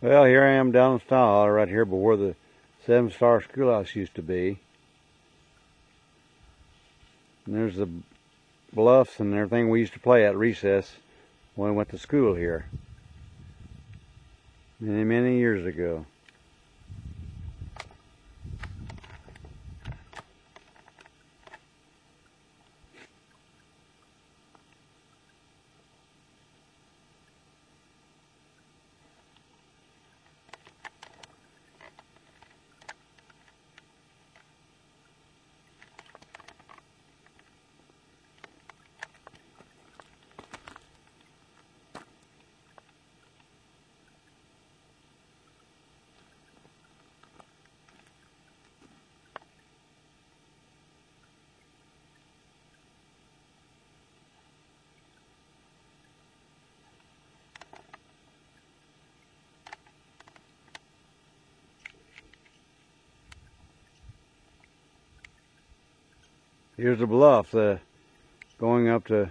Well, here I am down in Holler right here, but where the 7-star schoolhouse used to be. And there's the bluffs and everything we used to play at recess when we went to school here. Many, many years ago. Here's the bluff, going up to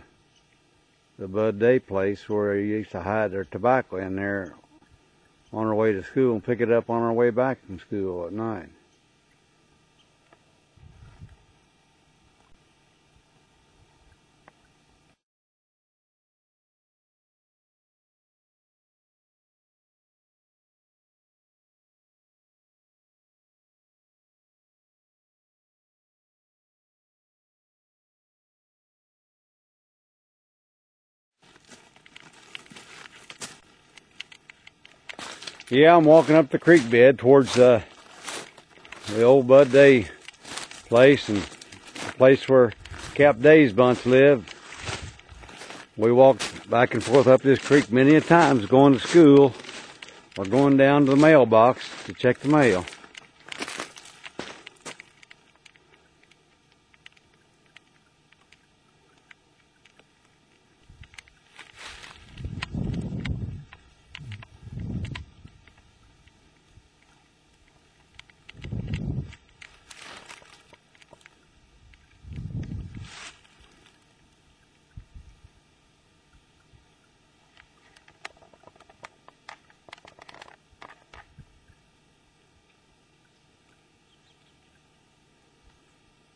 the Bud Day place where you used to hide their tobacco in there on our way to school and pick it up on our way back from school at night. Yeah, I'm walking up the creek bed towards the old Bud Day place and the place where Cap Day's bunch lived. We walked back and forth up this creek many a times going to school or going down to the mailbox to check the mail.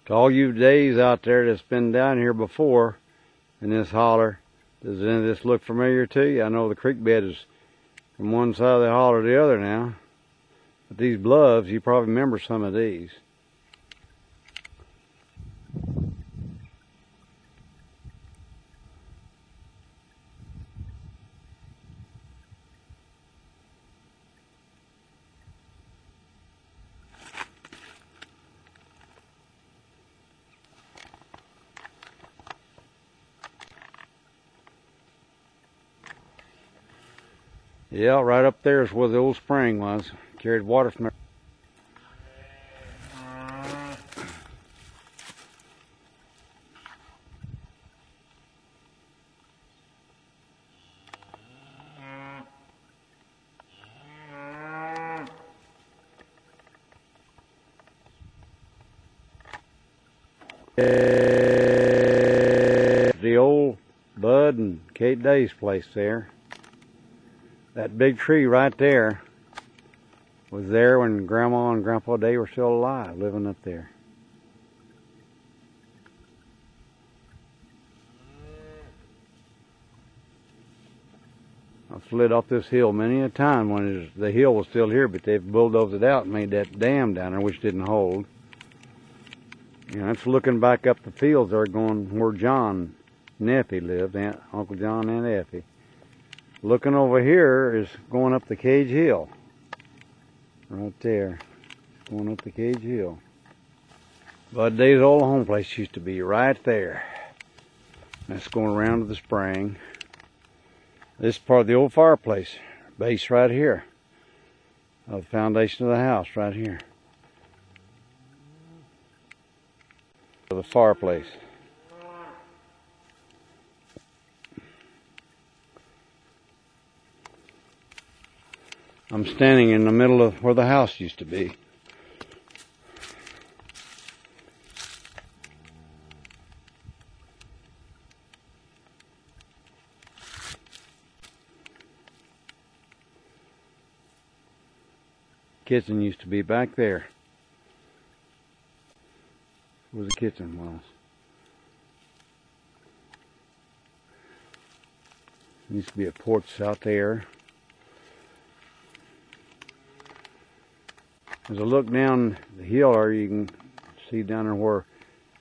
To all you days out there that's been down here before in this holler, does any of this look familiar to you? I know the creek bed is from one side of the holler to the other now. But these bluffs, you probably remember some of these. Yeah, right up there is where the old spring was. Carried water from there. The old Bud and Kate Day's place there. That big tree right there was there when Grandma and Grandpa Day were still alive, living up there. I slid off this hill many a time when the hill was still here, but they've bulldozed it out and made that dam down there, which didn't hold. You know, it's looking back up the fields there going where John and Effie lived, Uncle John and Effie. Looking over here is going up the Cage Hill. Right there. Going up the Cage Hill. Bud Day's old home place used to be right there. That's going around to the spring. This is part of the old fireplace base right here. Of the foundation of the house right here. The fireplace. I'm standing in the middle of where the house used to be. Kitchen used to be back there. Where the kitchen was. Used to be a porch out there. As I look down the hill there, you can see down there where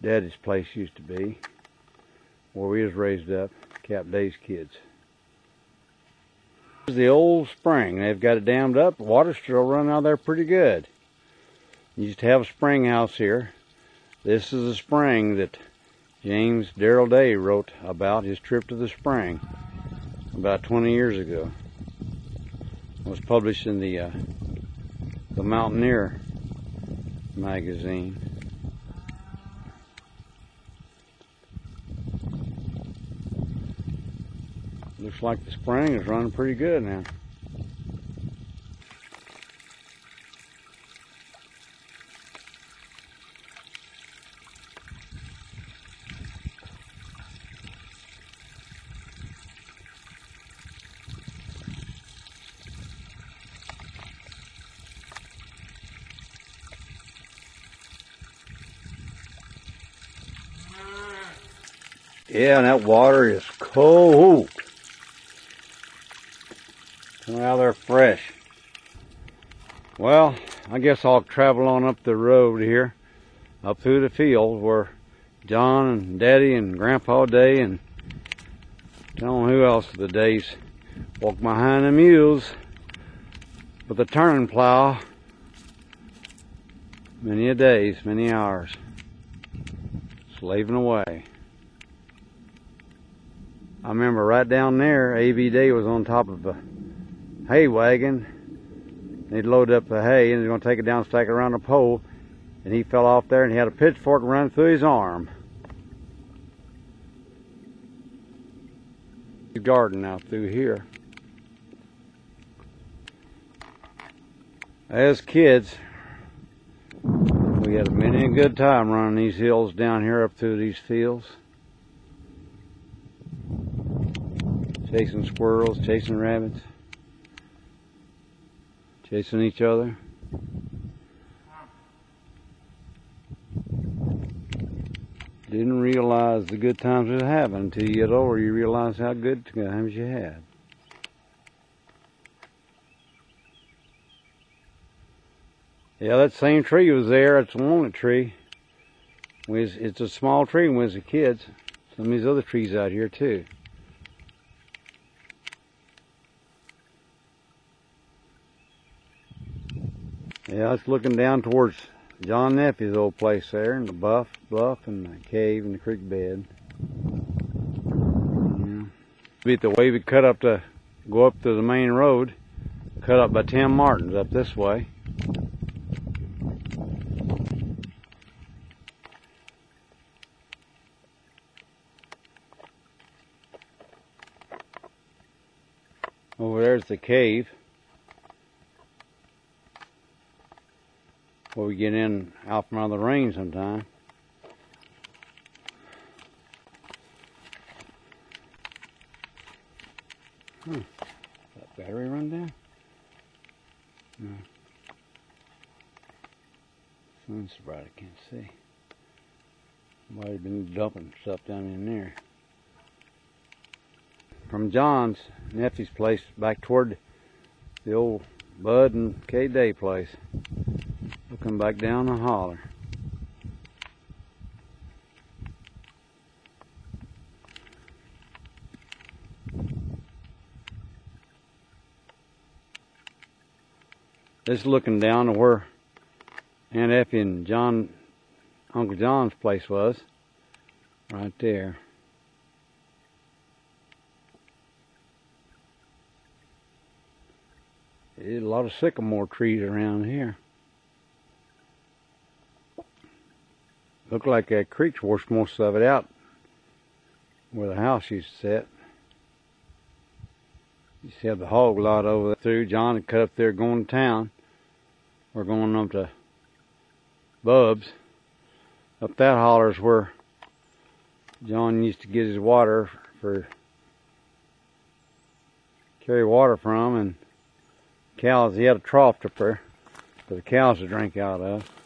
Daddy's place used to be, where we was raised up, Cap Day's kids. This is the old spring. They've got it dammed up. The water's still running out there pretty good. You used to have a spring house here. This is a spring that James Darrell Day wrote about his trip to the spring about 20 years ago. It was published in the Mountaineer magazine. Looks like the spring is running pretty good now. Yeah, and that water is cold. Coming out of there fresh. Well, I guess I'll travel on up the road here, up through the field where John and Daddy and Grandpa Day and don't know who else of the days walk behind the mules with a turning plow. Many a days, many hours, slaving away. I remember right down there, A.V. Day was on top of a hay wagon. They'd load up the hay and they're going to take it down, stack it around a pole, and he fell off there and he had a pitchfork running through his arm. The garden out through here. As kids, we had many a good time running these hills down here up through these fields. Chasing squirrels, chasing rabbits, chasing each other. Didn't realize the good times that happened until you get older. You realize how good times you had. Yeah, that same tree was there. It's a walnut tree. It's a small tree when we was kids. Some of these other trees out here too. Yeah, it's looking down towards John Nephew's old place there, and the bluff and the cave and the creek bed. Yeah. Beat the way we cut up to go up to the main road, cut up by Tim Martin's up this way. Over there's the cave, where we get in out from under the rain sometime. That battery run down? No. Sun's so bright I can't see. Somebody's been dumping stuff down in there. From John's nephew's place back toward the old Bud and K. Day place. We'll come back down the holler. This is looking down to where Aunt Effie and Uncle John's place was, right there. There's a lot of sycamore trees around here. Looked like that creek's washed most of it out where the house used to sit. You see have the hog lot over there through. John had cut up there going to town. We're going up to Bub's. Up that holler's where John used to get his water carry water from, and cows, he had a trough up there. for the cows to drink out of.